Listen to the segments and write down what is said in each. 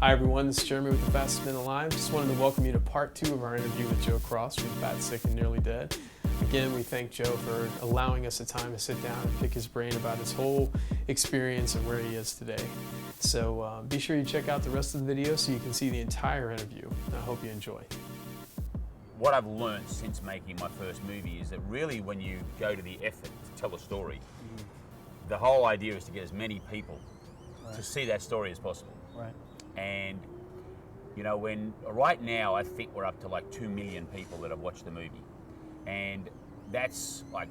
Hi everyone, this is Jeremy with The Fastest Men Alive. Just wanted to welcome you to part 2 of our interview with Joe Cross from Fat, Sick, and Nearly Dead. Again, we thank Joe for allowing us the time to sit down and pick his brain about his whole experience and where he is today. So be sure you check out the rest of the video so you can see the entire interview. I hope you enjoy. What I've learned since making my first movie is that really when you go to the effort to tell a story, the whole idea is to get as many people to see that story as possible. Right. And you know, right now I think we're up to like 2 million people that have watched the movie, and that's like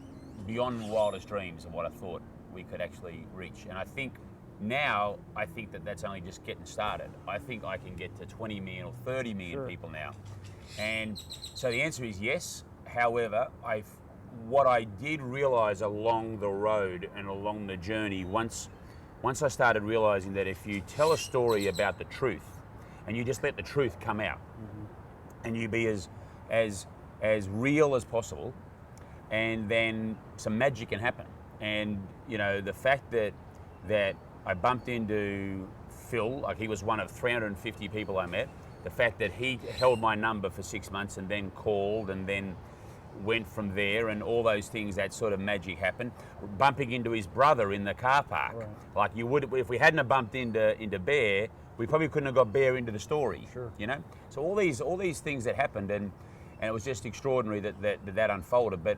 beyond wildest dreams of what I thought we could actually reach. And I think now that that's only just getting started. I think I can get to 20 million or 30 million people now. And so the answer is yes. However, what I did realize along the road and along the journey, once I started realizing that if you tell a story about the truth and you just let the truth come out, and you be as real as possible, and then some magic can happen. And you know, the fact that I bumped into Phil, like he was one of 350 people I met, the fact that he held my number for 6 months and then called and then went from there, and all those things, that sort of magic happened. Bumping into his brother in the car park, like you would if we hadn't have bumped into Bear, we probably couldn't have got Bear into the story. You know, so all these things that happened, and it was just extraordinary that unfolded. But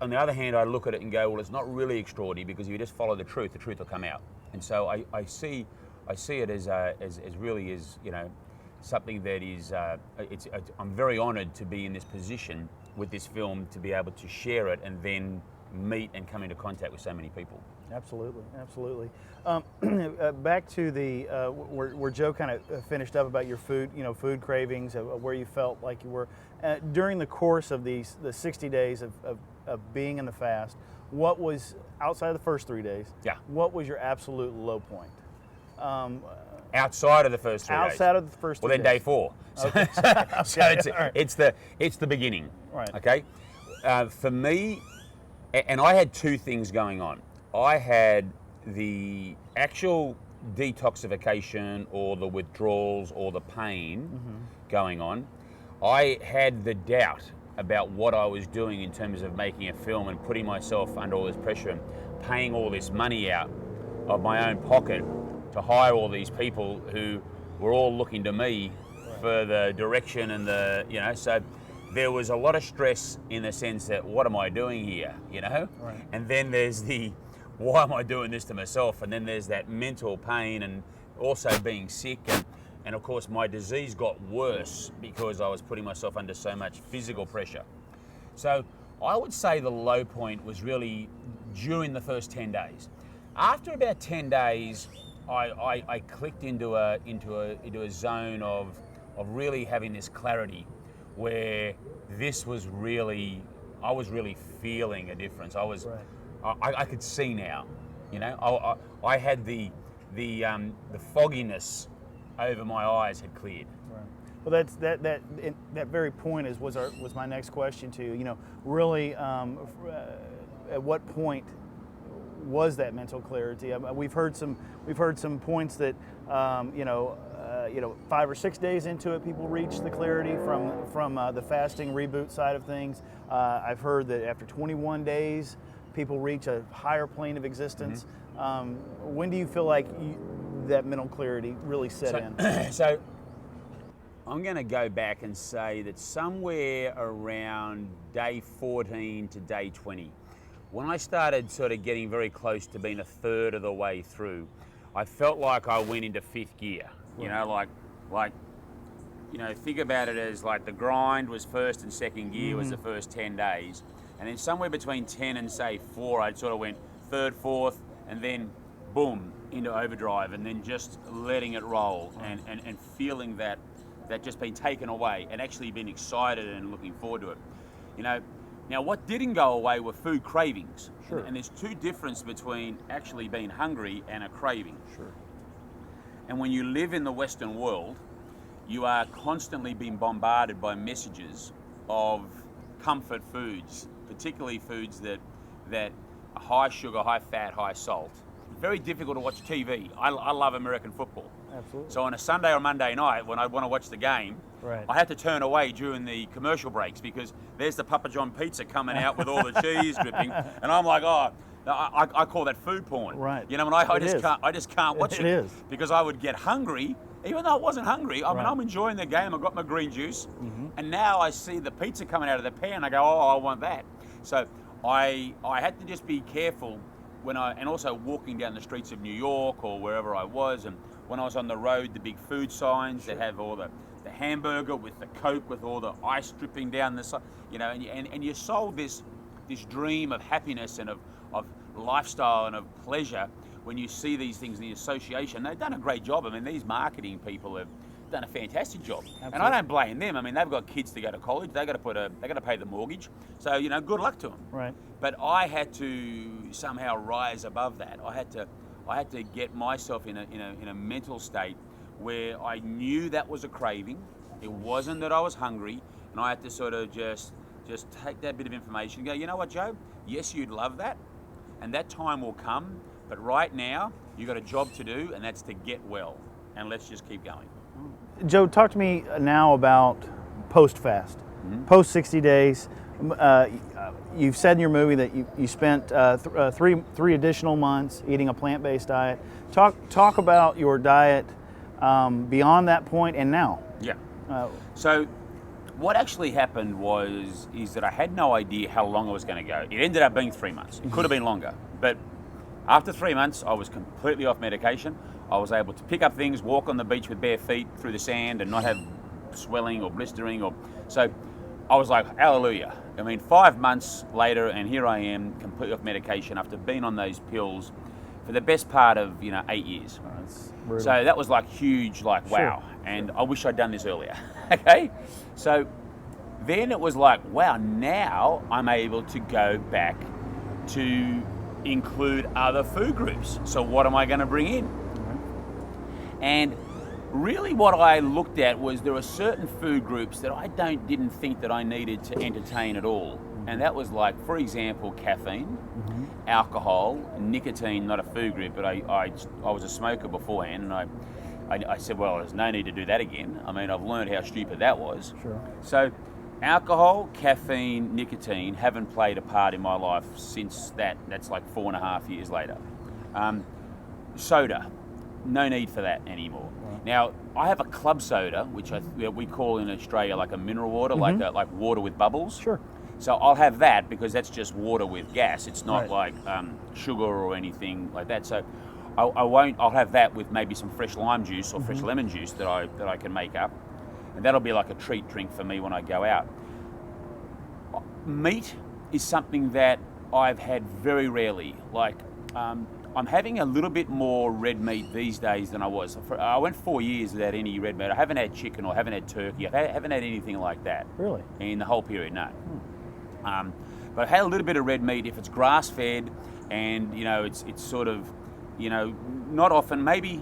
on the other hand, I look at it and go, well, it's not really extraordinary, because if you just follow the truth will come out. And so I see it as really as, you know, something that is I'm very honoured to be in this position with this film, to be able to share it and then meet and come into contact with so many people. Absolutely, absolutely. Back to the where Joe kind of finished up about your food cravings, where you felt like you were during the course of the 60 days of being in the fast. What was, outside of the first 3 days? Yeah. What was your absolute low point? Outside of the first 3 days. Outside of the first 3 days. Well, then day 4. Okay. So it's the beginning. Right. Okay. For me, and I had two things going on. I had the actual detoxification or the withdrawals or the pain going on. I had the doubt about what I was doing in terms of making a film and putting myself under all this pressure and paying all this money out of my own pocket to hire all these people who were all looking to me for the direction and the, you know, so there was a lot of stress in the sense that, what am I doing here, you know? Right. And then there's the, why am I doing this to myself? And then there's that mental pain, and also being sick, and of course my disease got worse because I was putting myself under so much physical pressure. So I would say the low point was really during the first 10 days. After about 10 days, I clicked into a zone of really having this clarity, where this was really, I was really feeling a difference. I could see now, you know. I had the fogginess over my eyes had cleared. Right. Well, that very point was my next question to you. You know, really, at what point was that mental clarity? We've heard some points that 5 or 6 days into it, people reach the clarity from the fasting reboot side of things. I've heard that after 21 days, people reach a higher plane of existence. When do you feel like that mental clarity really set in? So I'm going to go back and say that somewhere around day 14 to day 20, when I started sort of getting very close to being a third of the way through, I felt like I went into 5th gear. You know, like, you know, think about it as like the grind was first and 2nd gear was the first 10 days. And then somewhere between 10 and say 4, I sort of went 3rd, 4th, and then boom, into overdrive, and then just letting it roll and feeling that just being taken away, and actually being excited and looking forward to it. You know, now what didn't go away were food cravings. Sure. And there's two differences between actually being hungry and a craving. Sure. And when you live in the Western world, you are constantly being bombarded by messages of comfort foods, particularly foods that are high sugar, high fat, high salt, very difficult to watch TV. I love American football. Absolutely. So on a Sunday or Monday night, when I want to watch the game, Right. I had to turn away during the commercial breaks because there's the Papa John pizza coming out with all the cheese dripping, and I'm like, oh, I call that food porn. Right. You know, and I It is. just can't watch it. It is. Because I would get hungry, even though I wasn't hungry. I mean, Right. I'm enjoying the game. I got my green juice, and now I see the pizza coming out of the pan. I go, oh, I want that. So I had to just be careful and also walking down the streets of New York or wherever I was, and when I was on the road, the big food signs that have all the hamburger with the Coke with all the ice dripping down the side, you know, and you sold this dream of happiness and of lifestyle and of pleasure when you see these things in the association. They've done a great job. I mean, these marketing people have done a fantastic job. Absolutely. And I don't blame them. I mean, they've got kids to go to college. They've got to pay the mortgage. So, you know, good luck to them. Right. But I had to somehow rise above that. I had to get myself in a mental state where I knew that was a craving. It wasn't that I was hungry, and I had to sort of just take that bit of information and go, you know what, Joe? Yes, you'd love that, and that time will come. But right now, you've got a job to do, and that's to get well. And let's just keep going. Joe, talk to me now about post-fast, post 60 days. You've said in your movie that you spent three additional months eating a plant-based diet. Talk about your diet beyond that point and now. Yeah. So what actually happened is that I had no idea how long I was going to go. It ended up being 3 months. It could have been longer. But after 3 months, I was completely off medication. I was able to pick up things, walk on the beach with bare feet through the sand and not have swelling or blistering. So I was like, hallelujah. I mean, 5 months later, and here I am, completely off medication after being on those pills for the best part of 8 years. That's brutal. So that was like huge, like Sure. wow. And I wish I'd done this earlier. Okay? So then it was like, wow, now I'm able to go back to include other food groups. So what am I going to bring in? And really what I looked at was there are certain food groups that I didn't think that I needed to entertain at all. And that was like, for example, caffeine, alcohol, nicotine, not a food group, but I was a smoker beforehand, and I said, well, there's no need to do that again. I mean, I've learned how stupid that was. Sure. So alcohol, caffeine, nicotine haven't played a part in my life since that. That's like 4.5 years later. Soda, no need for that anymore. Right. Now, I have a club soda, which we call in Australia like a mineral water, like water with bubbles. Sure. So I'll have that because that's just water with gas. It's not Right. like sugar or anything like that. So I'll have that with maybe some fresh lime juice or fresh lemon juice that I can make up. And that'll be like a treat drink for me when I go out. Meat is something that I've had very rarely. Like, I'm having a little bit more red meat these days than I was. I went 4 years without any red meat. I haven't had chicken or haven't had turkey. I haven't had anything like that. Really? In the whole period, no. But I had a little bit of red meat if it's grass-fed, and it's sort of, not often. Maybe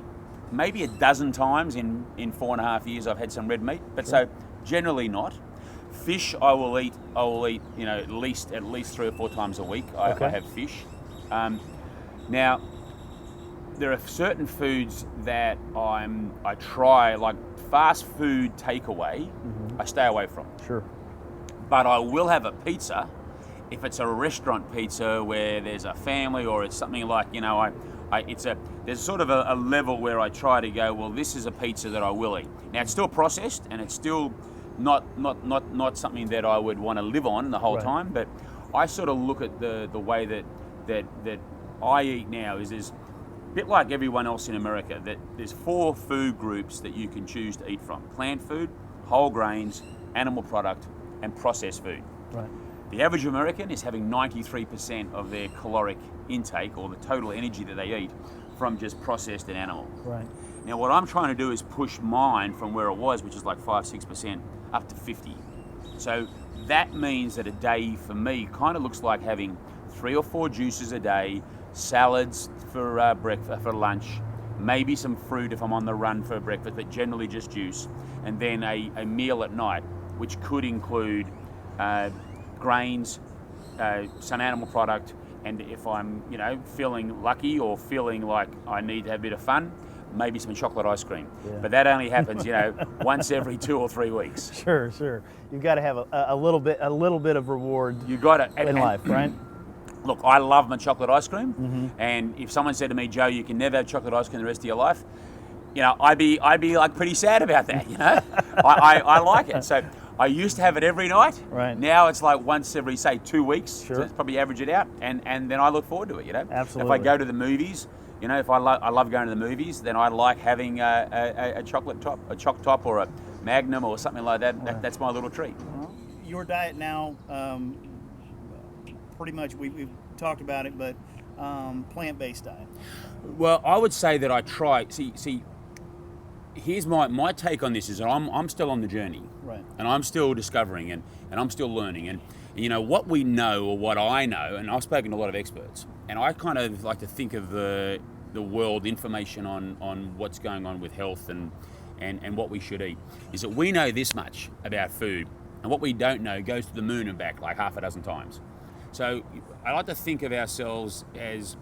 a dozen times in 4.5 years I've had some red meat. But so generally not. Fish I will eat. At least 3 or 4 times a week. I have fish. Now, there are certain foods that I try, like fast food takeaway. I stay away from. Sure. But I will have a pizza if it's a restaurant pizza where there's a family, or it's something like there's sort of a level where I try to go, well, this is a pizza that I will eat. Now it's still processed and it's still not something that I would want to live on the whole Right. time. But I sort of look at the way that I eat now is a bit like everyone else in America, that there's 4 food groups that you can choose to eat from: plant food, whole grains, animal product, and processed food. Right. The average American is having 93% of their caloric intake, or the total energy that they eat, from just processed and animal. Right. Now what I'm trying to do is push mine from where it was, which is like 5-6%, up to 50. So that means that a day for me kind of looks like having 3 or 4 juices a day, salads for breakfast, for lunch, maybe some fruit if I'm on the run for breakfast, but generally just juice, and then a meal at night, which could include grains, some animal product, And if I'm, feeling lucky or feeling like I need to have a bit of fun, maybe some chocolate ice cream. Yeah. But that only happens, once every 2 or 3 weeks. Sure. You've got to have a little bit of reward You got it in life, right? Look, I love my chocolate ice cream, and if someone said to me, Joe, you can never have chocolate ice cream the rest of your life, I'd be like pretty sad about that. I like it. So I used to have it every night. Right. Now it's like once every, say, 2 weeks. Sure. So it's probably average it out, and then I look forward to it. Absolutely. If I go to the movies, if I love going to the movies, then I like having a chocolate top, a choc top, or a Magnum or something like that. Right. That's my little treat. Your diet now, pretty much we've talked about it, but plant-based diet. Well, I would say that I try. See. Here's my take on this is that I'm still on the journey, Right. and I'm still discovering and I'm still learning. And what we know, or what I know, and I've spoken to a lot of experts, and I kind of like to think of the world information on what's going on with health and what we should eat, is that we know this much about food, and what we don't know goes to the moon and back like half a dozen times. So I like to think of ourselves as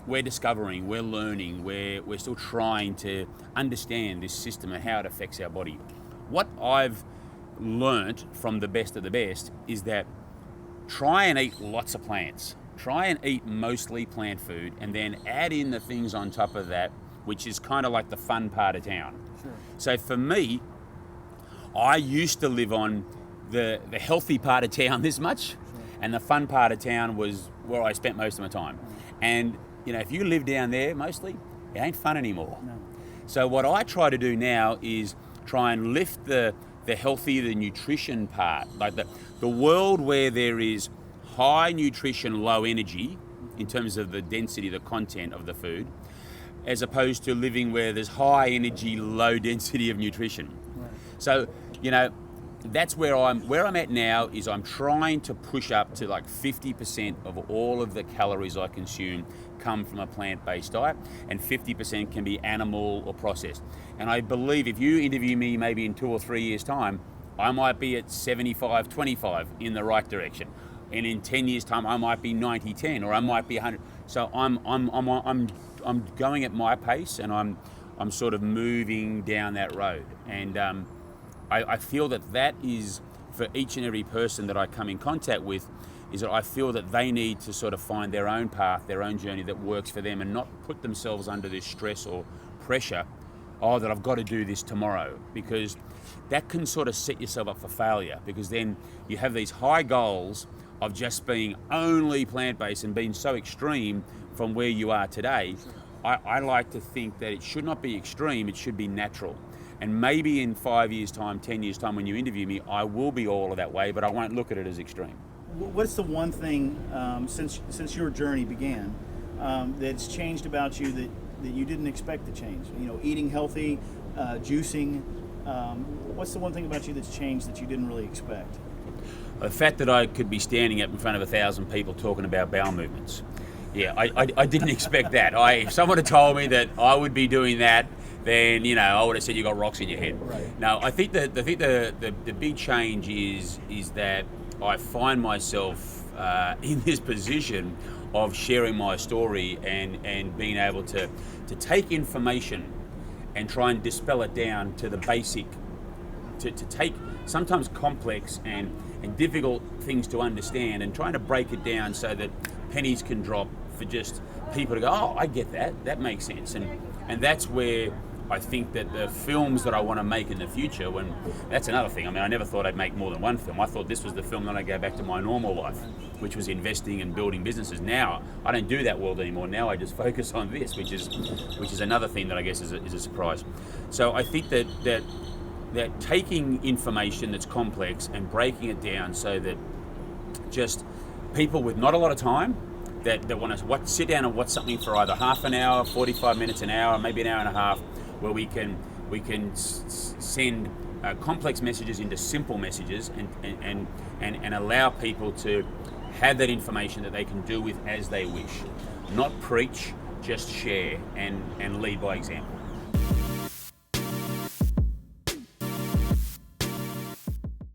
we're discovering, we're learning, we're still trying to understand this system and how it affects our body. What I've learnt from the best of the best is that try and eat lots of plants. Try and eat mostly plant food, and then add in the things on top of that, which is kind of like the fun part of town. Sure. So for me, I used to live on the healthy part of town this much, and the fun part of town was where I spent most of my time. And if you live down there mostly, it ain't fun anymore. No. So what I try to do now is try and lift the healthy, the nutrition part, like the world where there is high nutrition, low energy in terms of the density, the content of the food, as opposed to living where there's high energy, low density of nutrition. Right. So, that's where I'm at now, is I'm trying to push up to like 50% of all of the calories I consume come from a plant-based diet, and 50% can be animal or processed. And I believe if you interview me maybe in 2 or 3 years' time, I might be at 75-25 in the right direction. And in 10 years' time, I might be 90-10, or I might be 100. So I'm going at my pace, and I'm sort of moving down that road. And I feel that is, for each and every person that I come in contact with, is that I feel that they need to sort of find their own path, their own journey that works for them, and not put themselves under this stress or pressure, that I've got to do this tomorrow, because that can sort of set yourself up for failure, because then you have these high goals of just being only plant-based and being so extreme from where you are today. I like to think that it should not be extreme, it should be natural. And maybe in 5 years' time, 10 years' time, when you interview me, I will be all of that way, but I won't look at it as extreme. What's the one thing since your journey began that's changed about you that you didn't expect to change? Eating healthy, juicing. What's the one thing about you that's changed that you didn't really expect? The fact that I could be standing up in front of 1,000 people talking about bowel movements. Yeah, I didn't expect that. If someone had told me that I would be doing that, then I would have said you got rocks in your head. Right. No, I think the big change is that I find myself in this position of sharing my story and being able to take information and try and dispel it down to the basic, to take sometimes complex and difficult things to understand, and trying to break it down so that pennies can drop for just people to go, oh, I get that, that makes sense. And that's where I think that the films that I want to make in the future, that's another thing. I never thought I'd make more than one film. I thought this was the film that I go back to my normal life, which was investing and building businesses. Now I don't do that world anymore. Now I just focus on this, which is another thing that I guess is a surprise. So I think that taking information that's complex and breaking it down so that just people with not a lot of time that want to sit down and watch something for either half an hour, 45 minutes, an hour, maybe an hour and a half, where we can send complex messages into simple messages and allow people to have that information that they can do with as they wish. Not preach, just share and lead by example.